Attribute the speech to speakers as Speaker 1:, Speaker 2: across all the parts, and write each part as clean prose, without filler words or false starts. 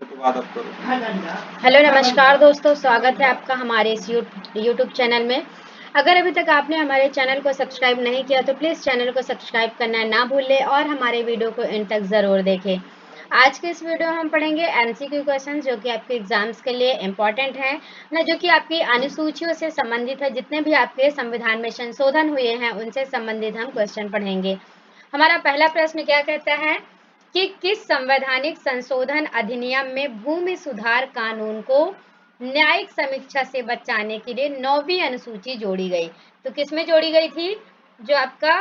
Speaker 1: Hello नमस्कार दोस्तों, स्वागत है आपका हमारे इस यूट्यूब चैनल में। अगर अभी तक आपने हमारे चैनल को सब्सक्राइब नहीं किया तो प्लीज़ चैनल को सब्सक्राइब करना ना भूलें और हमारे वीडियो को एंड तक ज़रूर देखें। आज के इस वीडियो में हम पढ़ेंगे एमसीक्यू क्वेश्चन जो कि आपके एग्जाम्स के लिए इम्पॉर्टेंट हैं ना, जो कि आपकी अनुसूचियों से संबंधित है। जितने भी आपके संविधान में संशोधन हुए हैं उनसे संबंधित हम क्वेश्चन पढ़ेंगे। हमारा पहला प्रश्न क्या कहता है कि किस संवैधानिक संशोधन अधिनियम में भूमि सुधार कानून को न्यायिक समीक्षा से बचाने के लिए 9वीं अनुसूची जोड़ी गई। तो किसमें जोड़ी गई थी? जो आपका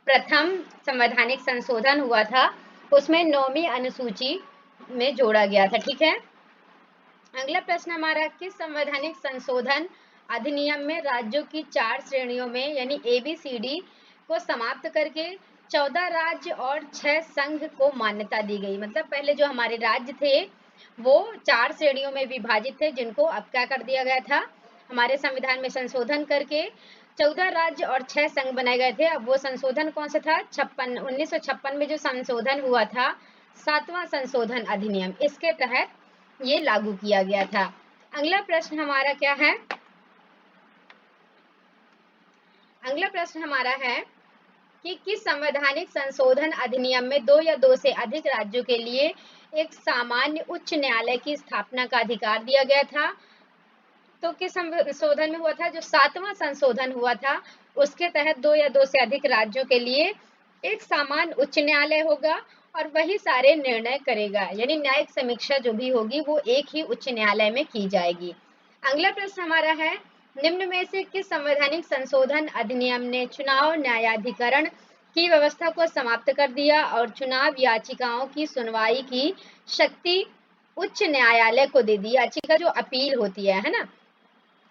Speaker 1: प्रथम संवैधानिक संशोधन हुआ था उसमें 9वीं अनुसूची में जोड़ा गया था। ठीक है, अगला प्रश्न हमारा, किस संवैधानिक संशोधन अधिनियम में राज्यों की 4 श्रेणियों में यानी ABCD को समाप्त करके 14 राज्य और 6 संघ को मान्यता दी गई। मतलब पहले जो हमारे राज्य थे वो 4 श्रेणियों में विभाजित थे, जिनको अब क्या कर दिया गया था, हमारे संविधान में संशोधन करके 14 राज्य और 6 संघ बनाए गए थे। अब वो संशोधन कौन सा था? 1956 में जो संशोधन हुआ था, 7वां संशोधन अधिनियम, इसके तहत ये लागू किया गया था। अगला प्रश्न हमारा क्या है? अगला प्रश्न हमारा है कि किस संवैधानिक संशोधन अधिनियम में 2 या 2 से अधिक राज्यों के लिए एक सामान्य उच्च न्यायालय की स्थापना का अधिकार दिया गया था? तो किस संशोधन में हुआ था? जो 7वां संशोधन हुआ था उसके तहत 2 या 2 से अधिक राज्यों के लिए एक सामान्य उच्च न्यायालय होगा और वही सारे निर्णय करेगा, यानी न्यायिक समीक्षा जो भी होगी वो एक ही उच्च न्यायालय में की जाएगी। अगला प्रश्न हमारा है, निम्न में से किस संवैधानिक संशोधन अधिनियम ने चुनाव न्यायाधिकरण की व्यवस्था को समाप्त कर दिया और चुनाव याचिकाओं की सुनवाई की शक्ति उच्च न्यायालय को दे दी? याचिका जो अपील होती है ना,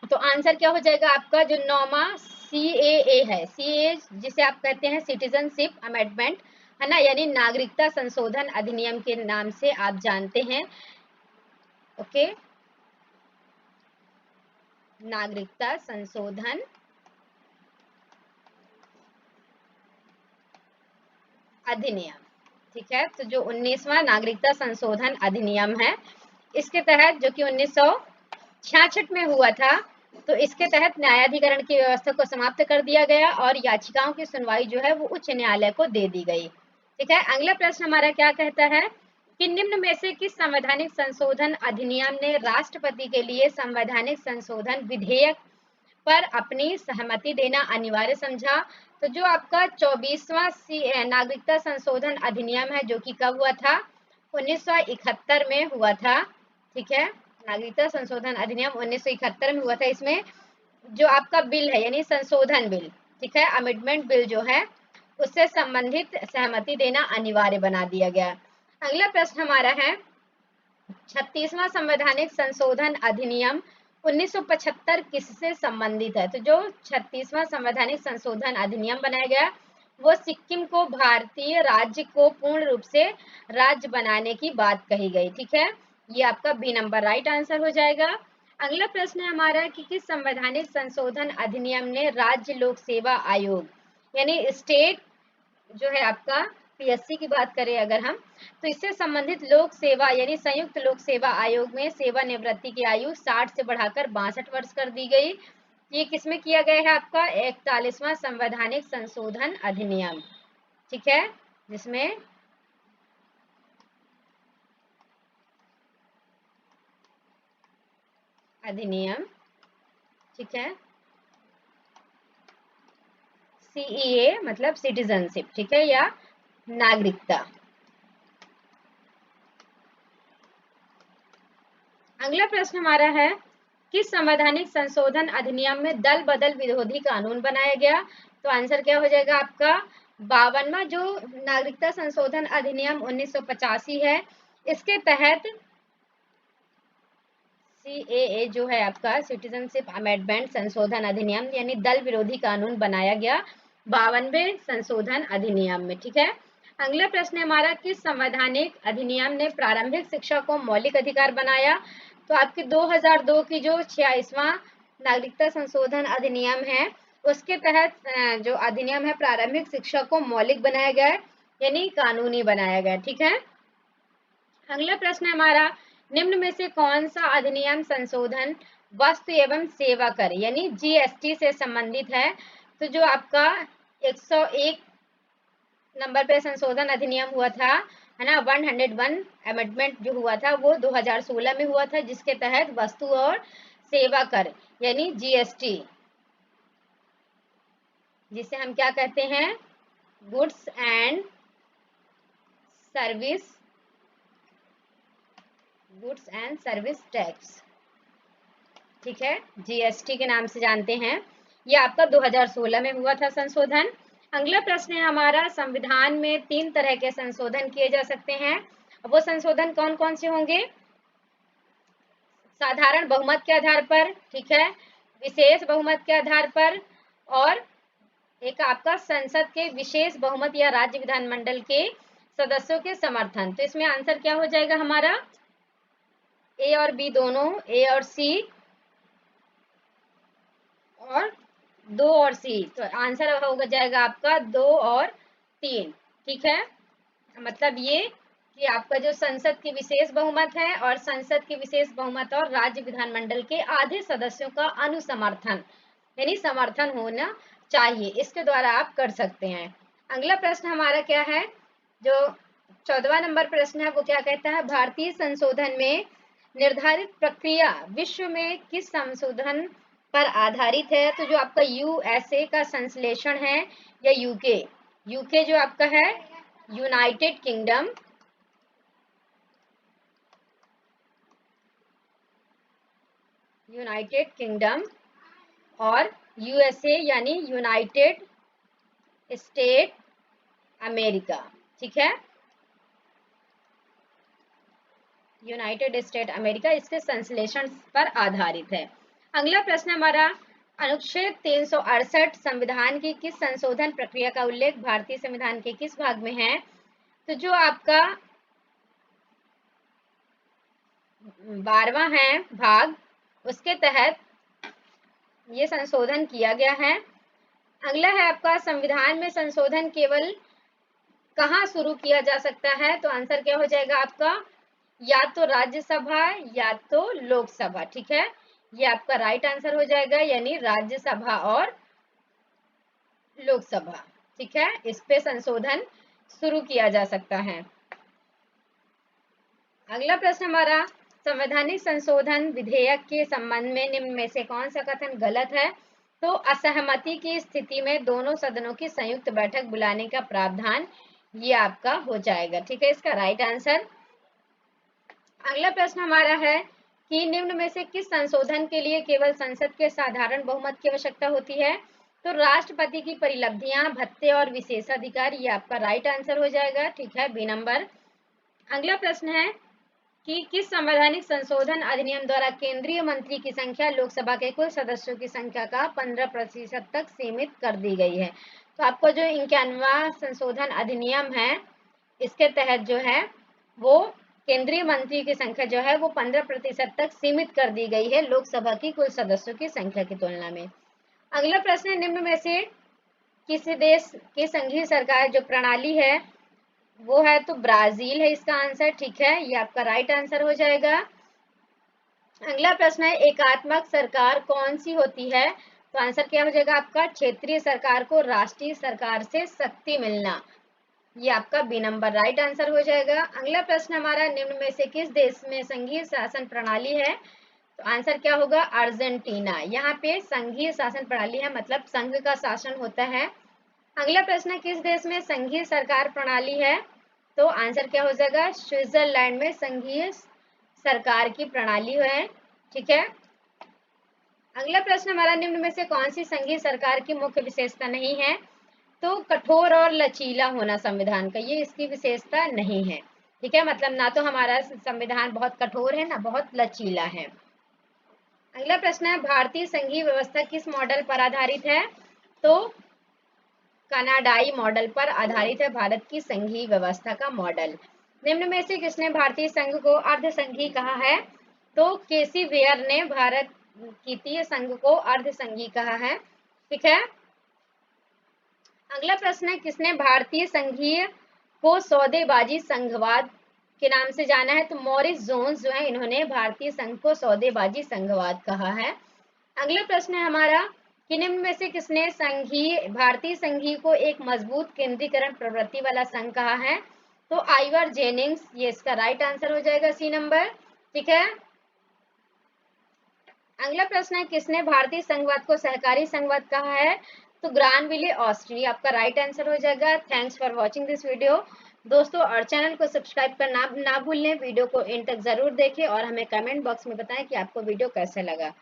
Speaker 1: तो आंसर क्या हो जाएगा आपका? जो 9वां CAA है, CAA जिसे आप कहते हैं सिटीजनशिप अमेंडमेंट, है ना, यानी नागरिकता संशोधन अधिनियम के नाम से आप जानते हैं। ओके, नागरिकता संशोधन अधिनियम, ठीक है। तो जो 19वां नागरिकता संशोधन अधिनियम है, इसके तहत जो कि 1966 में हुआ था, तो इसके तहत न्यायाधिकरण की व्यवस्था को समाप्त कर दिया गया और याचिकाओं की सुनवाई जो है वो उच्च न्यायालय को दे दी गई। ठीक है, अगला प्रश्न हमारा क्या कहता है कि निम्न में से किस संवैधानिक संशोधन अधिनियम ने राष्ट्रपति के लिए संवैधानिक संशोधन विधेयक पर अपनी सहमति देना अनिवार्य समझा? तो जो आपका 24वां नागरिकता संशोधन अधिनियम है, जो कि कब हुआ था? 1971 में हुआ था। ठीक है, नागरिकता संशोधन अधिनियम 1971 में हुआ था। इसमें जो आपका बिल है यानी संशोधन बिल, ठीक है, अमेंडमेंट बिल जो है उससे संबंधित सहमति देना अनिवार्य बना दिया गया। अगला प्रश्न हमारा है, 36वां संवैधानिक संशोधन अधिनियम 1975 किससे संबंधित है? तो जो 36वां संवैधानिक संशोधन अधिनियम बनाया गया वो सिक्किम को भारतीय राज्य को पूर्ण रूप से राज्य बनाने की बात कही गई। ठीक है, ये आपका बी नंबर राइट आंसर हो जाएगा। अगला प्रश्न है हमारा कि किस संवैधानिक संशोधन अधिनियम ने राज्य लोक सेवा आयोग यानी स्टेट जो है आपका PSC की बात करें अगर हम, तो इससे संबंधित लोक सेवा यानी संयुक्त लोक सेवा आयोग में सेवानिवृत्ति की आयु 60 से बढ़ाकर 62 वर्ष कर दी गई। ये किसमें किया गया है? आपका 41वां संवैधानिक संशोधन अधिनियम, ठीक है, जिसमें अधिनियम, ठीक है, CEA मतलब सिटीजनशिप, ठीक है, या नागरिकता। अगला प्रश्न हमारा है, किस संवैधानिक संशोधन अधिनियम में दल बदल विरोधी कानून बनाया गया? तो आंसर क्या हो जाएगा आपका? 52वां जो नागरिकता संशोधन अधिनियम 1985 है, इसके तहत CAA जो है आपका सिटीजनशिप अमेंडमेंट संशोधन अधिनियम यानी दल विरोधी कानून बनाया गया 52वें संशोधन अधिनियम में। ठीक है, अगला प्रश्न है हमारा, किस संवैधानिक अधिनियम ने प्रारंभिक शिक्षा को मौलिक अधिकार बनाया? तो आपकी 2002 की जो 46वां नागरिकता संशोधन अधिनियम है उसके तहत जो अधिनियम है प्रारंभिक शिक्षा को मौलिक बनाया गया है यानी कानूनी बनाया गया। ठीक है, अगला प्रश्न है हमारा, निम्न में से कौन सा अधिनियम संशोधन वस्तु एवं सेवा कर यानी जीएसटी से संबंधित है? तो जो आपका 101 नंबर पे संशोधन अधिनियम हुआ था, है ना, 101 अमेंडमेंट जो हुआ था वो 2016 में हुआ था, जिसके तहत वस्तु और सेवा कर यानी जीएसटी, जिसे हम क्या कहते हैं, गुड्स एंड सर्विस टैक्स, ठीक है, जीएसटी के नाम से जानते हैं। ये आपका 2016 में हुआ था संशोधन। अगला प्रश्न है हमारा, संविधान में 3 तरह के संशोधन किए जा सकते हैं। वो संशोधन कौन कौन से होंगे? साधारण बहुमत के आधार पर, ठीक है, विशेष बहुमत के आधार पर, और एक आपका संसद के विशेष बहुमत या राज्य विधानमंडल के सदस्यों के समर्थन। तो इसमें आंसर क्या हो जाएगा हमारा? ए और बी दोनों, ए और सी, और 2 और सी। तो आंसर हो जाएगा आपका 2 और 3, ठीक है। मतलब ये कि आपका जो संसद की विशेष बहुमत है और संसद की विशेष बहुमत और राज्य विधानमंडल के आधे सदस्यों का अनुसमर्थन यानी समर्थन होना चाहिए, इसके द्वारा आप कर सकते हैं। अगला प्रश्न हमारा क्या है, जो 14वां नंबर प्रश्न है, वो क्या कहता है, भारतीय संशोधन में निर्धारित प्रक्रिया विश्व में किस संशोधन पर आधारित है? तो जो आपका यूएसए का संश्लेषण है या यूके जो आपका है, यूनाइटेड किंगडम, और यूएसए यानी यूनाइटेड स्टेट अमेरिका, ठीक है, यूनाइटेड स्टेट अमेरिका इसके संश्लेषण पर आधारित है। अगला प्रश्न हमारा, अनुच्छेद 368 संविधान की किस संशोधन प्रक्रिया का उल्लेख भारतीय संविधान के किस भाग में है? तो जो आपका 12वां है भाग, उसके तहत ये संशोधन किया गया है। अगला है आपका, संविधान में संशोधन केवल कहाँ शुरू किया जा सकता है? तो आंसर क्या हो जाएगा आपका, या तो राज्यसभा या तो लोकसभा, ठीक है, ये आपका राइट आंसर हो जाएगा, यानी राज्यसभा और लोकसभा, ठीक है, इस पे संशोधन शुरू किया जा सकता है। अगला प्रश्न हमारा, संवैधानिक संशोधन विधेयक के संबंध में निम्न में से कौन सा कथन गलत है? तो असहमति की स्थिति में दोनों सदनों की संयुक्त बैठक बुलाने का प्रावधान, ये आपका हो जाएगा, ठीक है, इसका राइट आंसर। अगला प्रश्न हमारा है कि निम्न में से किस संशोधन के लिए केवल संसद के साधारण बहुमत की आवश्यकता होती है? तो राष्ट्रपति की परिलब्धियां, भत्ते और विशेषाधिकार, ये आपका राइट आंसर हो जाएगा, ठीक है, बी नंबर। अगला प्रश्न है कि किस संवैधानिक संशोधन अधिनियम द्वारा केंद्रीय मंत्री की संख्या लोकसभा के कुल सदस्यों की संख्या का 15% तक सीमित कर दी गई है? तो आपको जो 51वां संशोधन अधिनियम है, इसके तहत जो है वो केंद्रीय मंत्री की संख्या जो है वो 15% तक सीमित कर दी गई है लोकसभा की कुल सदस्यों की संख्या की तुलना में। अगला प्रश्न है, निम्न में से किसी देश की संघीय सरकार जो प्रणाली है वो है, तो ब्राजील है इसका आंसर, ठीक है, ये आपका राइट आंसर हो जाएगा। अगला प्रश्न है, एकात्मक सरकार कौन सी होती है? तो आंसर क्या हो जाएगा आपका, क्षेत्रीय सरकार को राष्ट्रीय सरकार से शक्ति मिलना, ये आपका बी नंबर राइट आंसर हो जाएगा। अगला प्रश्न हमारा, निम्न में से किस देश में संघीय शासन प्रणाली है? तो आंसर क्या होगा, अर्जेंटीना, यहाँ पे संघीय शासन प्रणाली है, मतलब संघ का शासन होता है। अगला प्रश्न, किस देश में संघीय सरकार प्रणाली है? तो आंसर क्या हो जाएगा, स्विट्जरलैंड में संघीय सरकार की प्रणाली है, ठीक है। अगला प्रश्न हमारा, निम्न में से कौन सी संघीय सरकार की मुख्य विशेषता नहीं है? तो कठोर और लचीला होना संविधान का, ये इसकी विशेषता नहीं है, ठीक है, मतलब ना तो हमारा संविधान बहुत कठोर है ना बहुत लचीला है। अगला प्रश्न है, भारतीय संघीय व्यवस्था किस मॉडल पर आधारित है? तो कनाडाई मॉडल पर आधारित है भारत की संघीय व्यवस्था का मॉडल। निम्न में से किसने भारतीय संघ को अर्ध संघीय कहा है? तो केसी वेयर ने भारत की संघ को अर्ध संघीय कहा है, ठीक है। अगला प्रश्न है, किसने भारतीय संघीय को सौदेबाजी संघवाद के नाम से जाना है। तो मॉरिस जोन्स जो है इन्होंने भारतीय संघ को सौदेबाजी संघवाद कहा है। अगला प्रश्न है हमारा कि निम्न में से किसने भारतीय संघीय को एक मजबूत केंद्रीकरण प्रवृत्ति वाला संघ कहा है? तो आइवर जेनिंग्स, ये इसका राइट आंसर हो जाएगा सी नंबर। ठीक है। अगला प्रश्न है किसने भारतीय संघवाद को सहकारी संघवाद कहा है? तो ग्रानविले ऑस्टिन, आपका राइट आंसर हो जाएगा। Thanks for watching this video दोस्तों, और चैनल को सब्सक्राइब करना ना भूलें। वीडियो को एंड तक जरूर देखें और हमें कमेंट बॉक्स में बताएं कि आपको वीडियो कैसे लगा।